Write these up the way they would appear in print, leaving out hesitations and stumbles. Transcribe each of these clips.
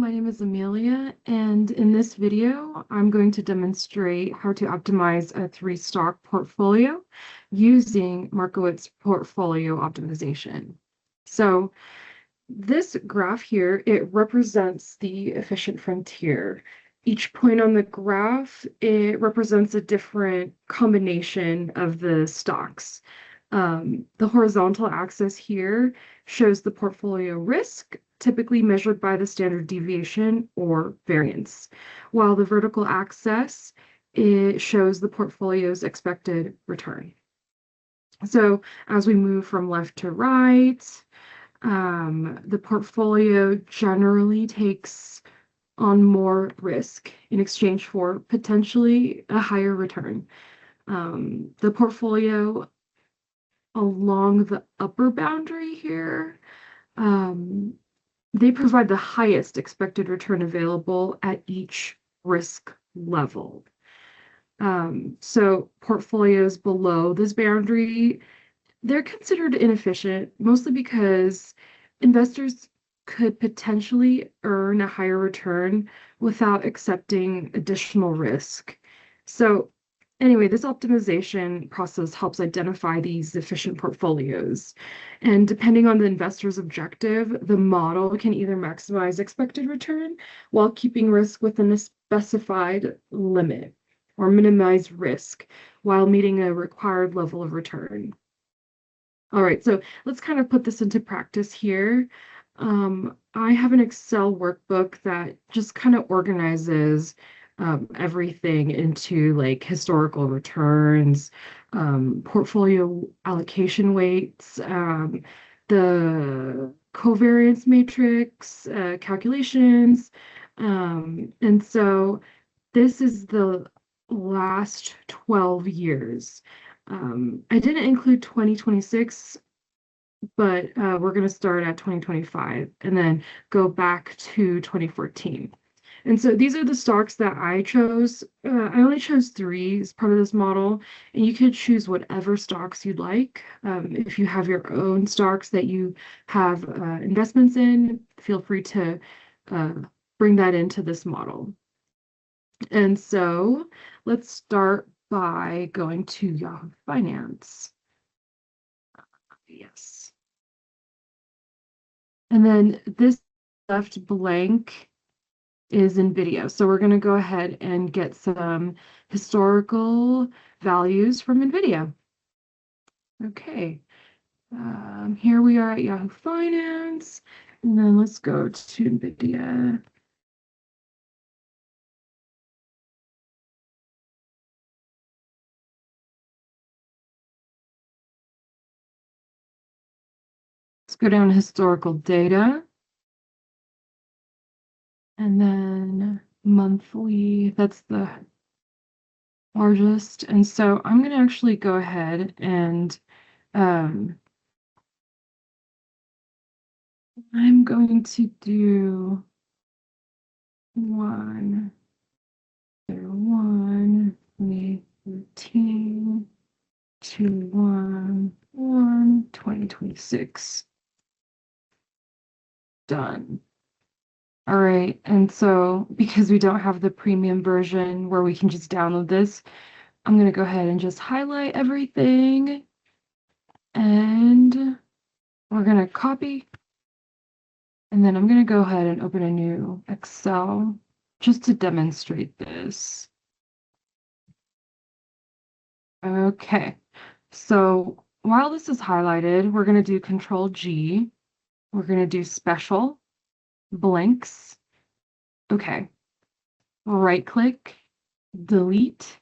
my name is Amelia, and in this video, I'm going to demonstrate how to optimize a three-stock portfolio using Markowitz Portfolio Optimization. So this graph here, it represents the efficient frontier. Each point on the graph, it represents a different combination of the stocks. The horizontal axis here shows the portfolio risk, typically measured by the standard deviation or variance, while the vertical axis, it shows the portfolio's expected return. So as we move from left to right, the portfolio generally takes on more risk in exchange for potentially a higher return. The portfolio along the upper boundary here, they provide the highest expected return available at each risk level. So portfolios below this boundary, they're considered inefficient, mostly because investors could potentially earn a higher return without accepting additional risk. So anyway, this optimization process helps identify these efficient portfolios. And depending on the investor's objective, the model can either maximize expected return while keeping risk within a specified limit, or minimize risk while meeting a required level of return. All right, so let's kind of put this into practice here. I have an Excel workbook that just kind of organizes everything into like historical returns, portfolio allocation weights, the covariance matrix calculations. And so this is the last 12 years. I didn't include 2026, but we're going to start at 2025 and then go back to 2014. And so these are the stocks that I chose. I only chose 3 as part of this model, and you could choose whatever stocks you'd like. If you have your own stocks that you have investments in, feel free to bring that into this model. And so let's start by going to Yahoo Finance. Yes. And then this left blank is in video. So we're going to go ahead and get some historical values from NVIDIA. Okay. Here we are at Yahoo Finance. And then let's go to NVIDIA. Let's go down to historical data. And then monthly, that's the largest. And so I'm going to actually go ahead and I'm going to do 2013 to 2026. Done. All right, and so because we don't have the premium version where we can just download this, I'm going to go ahead and just highlight everything, and we're going to copy, and then I'm going to go ahead and open a new Excel just to demonstrate this. Okay, so while this is highlighted, we're going to do Control G. We're going to do Special, Blanks. Okay, right click, delete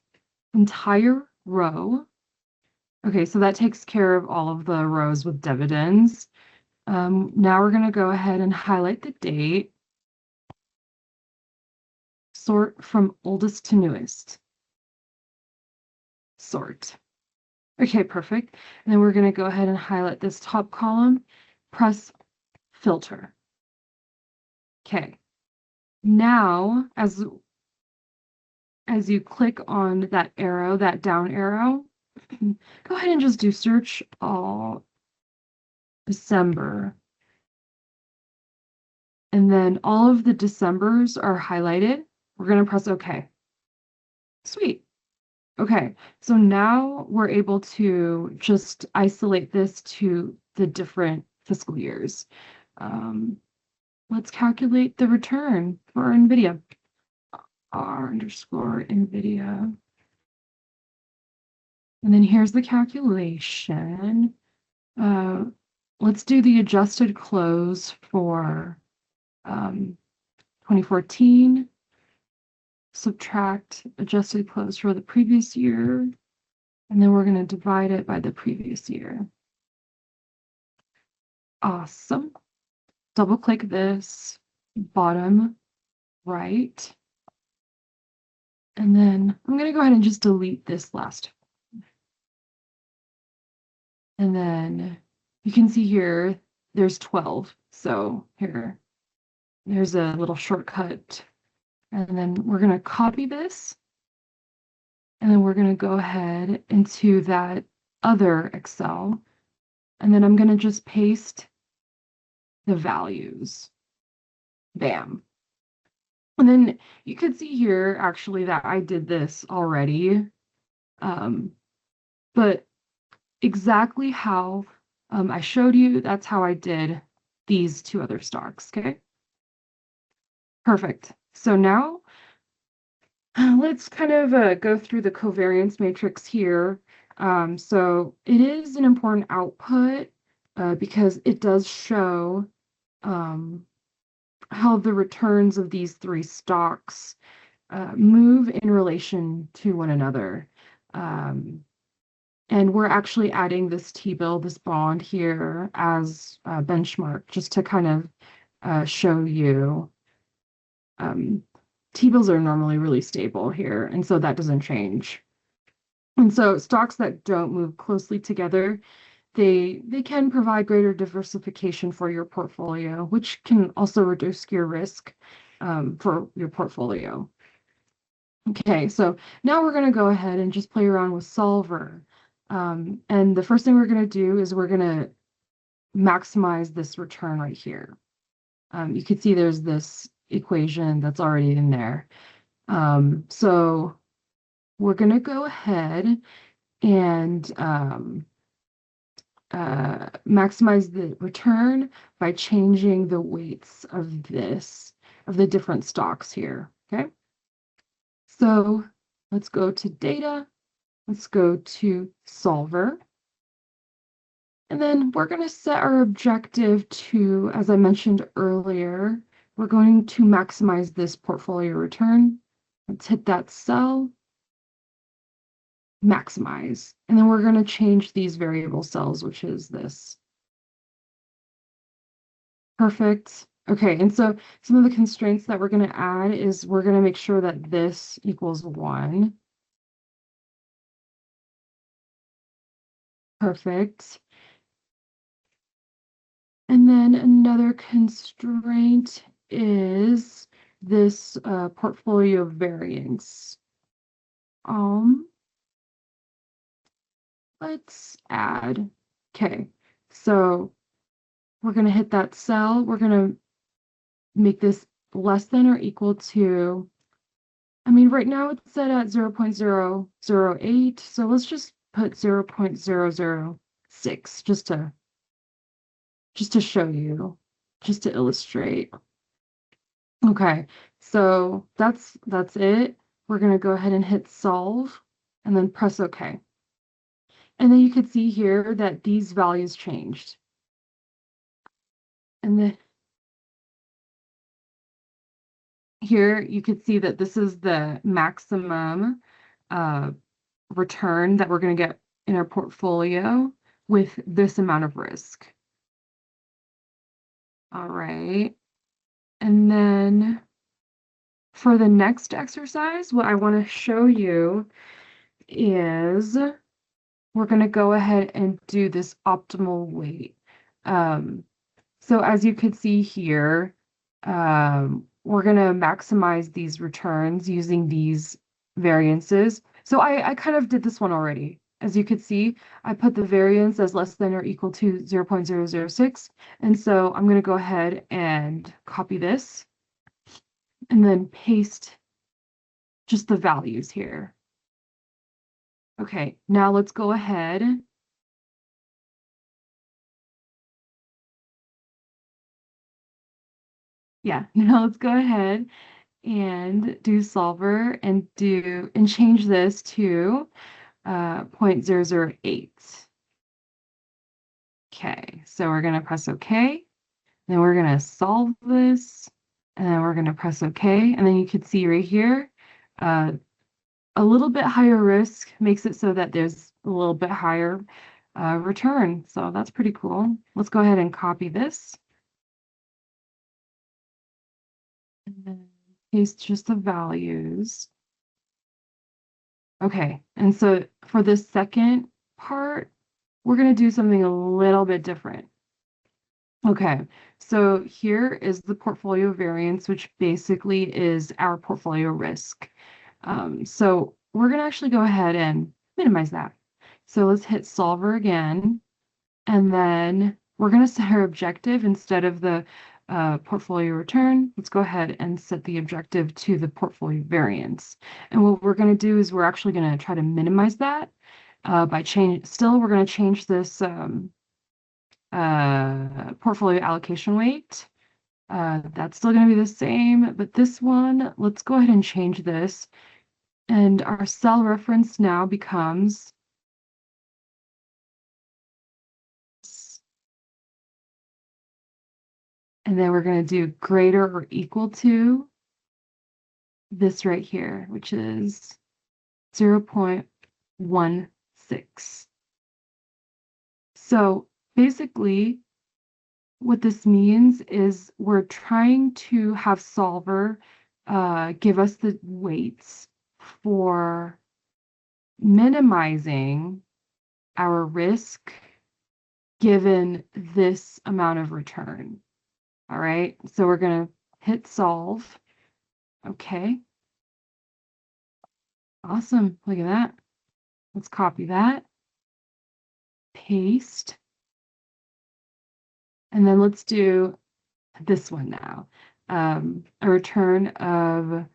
entire row. Okay, so that takes care of all of the rows with dividends. Now we're going to go ahead and highlight the date. Sort from oldest to newest. Sort. Okay, perfect. And then we're going to go ahead and highlight this top column, press filter. Okay. Now, as you click on that arrow, that down arrow, go ahead and just do search all December. And then all of the Decembers are highlighted. We're going to press OK. Sweet. Okay, so now we're able to just isolate this to the different fiscal years. Let's calculate the return for NVIDIA. R_NVIDIA. And then here's the calculation. Let's do the adjusted close for 2014. Subtract adjusted close for the previous year. And then we're going to divide it by the previous year. Awesome. Double click this bottom right. And then I'm going to go ahead and just delete this last. And then you can see here, there's 12. So here, there's a little shortcut. And then we're going to copy this. And then we're going to go ahead into that other Excel. And then I'm going to just paste the values. Bam. And then you could see here actually that I did this already. But exactly how I showed you, that's how I did these two other stocks, okay? Perfect. So now let's kind of go through the covariance matrix here. So it is an important output because it does show how the returns of these three stocks move in relation to one another. And we're actually adding this T-bill, this bond here as a benchmark, just to kind of show you. T-bills are normally really stable here, and so that doesn't change. And so stocks that don't move closely together, they can provide greater diversification for your portfolio, which can also reduce your risk for your portfolio. Okay, so now we're going to go ahead and just play around with Solver. And the first thing we're going to do is we're going to maximize this return right here. You can see there's this equation that's already in there. So we're going to go ahead and maximize the return by changing the weights of the different stocks here. Okay. So let's go to data. Let's go to Solver. And then we're going to set our objective to, as I mentioned earlier, we're going to maximize this portfolio return. Let's hit that cell, maximize. And then we're going to change these variable cells, which is this. Perfect. Okay, and so some of the constraints that we're going to add is we're going to make sure that this equals 1. Perfect. And then another constraint is this portfolio variance. Let's add. Okay, so we're going to hit that cell. We're going to make this less than or equal to, I mean, right now it's set at 0.008. So let's just put 0.006 just to show you, just to illustrate. Okay, so that's it. We're going to go ahead and hit solve and then press OK. And then you can see here that these values changed. And then here you can see that this is the maximum return that we're going to get in our portfolio with this amount of risk. All right. And then for the next exercise, what I want to show you is we're going to go ahead and do this optimal weight. So as you can see here, we're going to maximize these returns using these variances. So I kind of did this one already. as you could see, I put the variance as less than or equal to 0.006. And so I'm going to go ahead and copy this and then paste just the values here. Okay, now let's go ahead. Yeah, now let's go ahead and do solver and change this to 0.008. Okay, so we're going to press OK. Then we're going to solve this, and then we're going to press OK. And then you can see right here, a little bit higher risk makes it so that there's a little bit higher return. So that's pretty cool. Let's go ahead and copy this. And then paste just the values. Okay, and so for the second part, we're going to do something a little bit different. Okay, so here is the portfolio variance, which basically is our portfolio risk. So we're going to actually go ahead and minimize that. So let's hit solver again, and then we're going to set our objective instead of the portfolio return. Let's go ahead and set the objective to the portfolio variance. And what we're going to do is we're actually going to try to minimize that by we're going to change this portfolio allocation weight. That's still going to be the same, but this one, let's go ahead and change this. And our cell reference now becomes and then we're going to do greater or equal to this right here, which is 0.16. So basically, what this means is we're trying to have solver give us the weights for minimizing our risk given this amount of return. All right, so we're going to hit solve. Okay. Awesome. Look at that. Let's copy that, paste, and then let's do this one now. A return of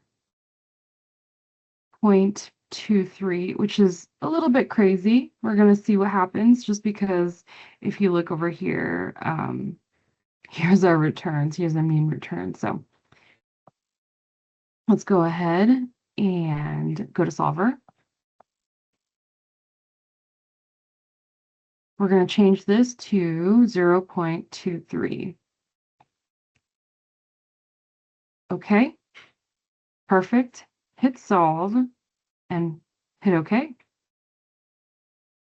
0.23, which is a little bit crazy. We're going to see what happens just because if you look over here, here's our returns. Here's the mean return. So let's go ahead and go to solver. We're going to change this to 0.23. Okay, perfect. Hit solve and hit OK.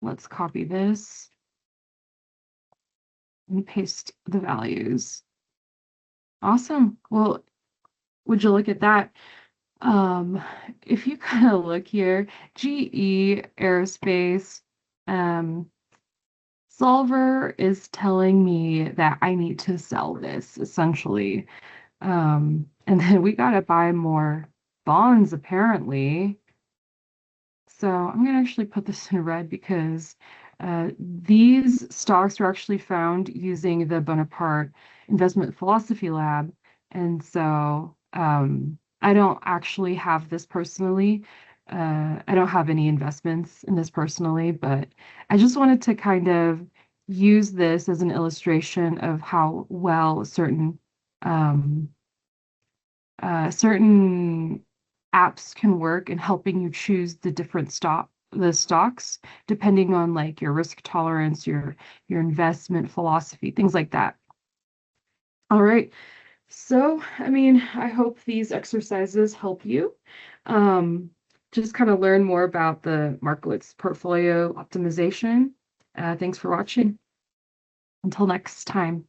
Let's copy this and paste the values. Awesome. Well, would you look at that? If you kind of look here, GE Aerospace, Solver is telling me that I need to sell this essentially. And then we got to buy more bonds apparently. So I'm going to actually put this in red because these stocks were actually found using the Bonaparte Investment Philosophy Lab. And so I don't actually have this personally. I don't have any investments in this personally, but I just wanted to kind of use this as an illustration of how well certain apps can work in helping you choose the different stocks depending on like your risk tolerance, your investment philosophy, things like that. All right. So, I mean, I hope these exercises help you just kind of learn more about the Markowitz portfolio optimization. Thanks for watching. Until next time.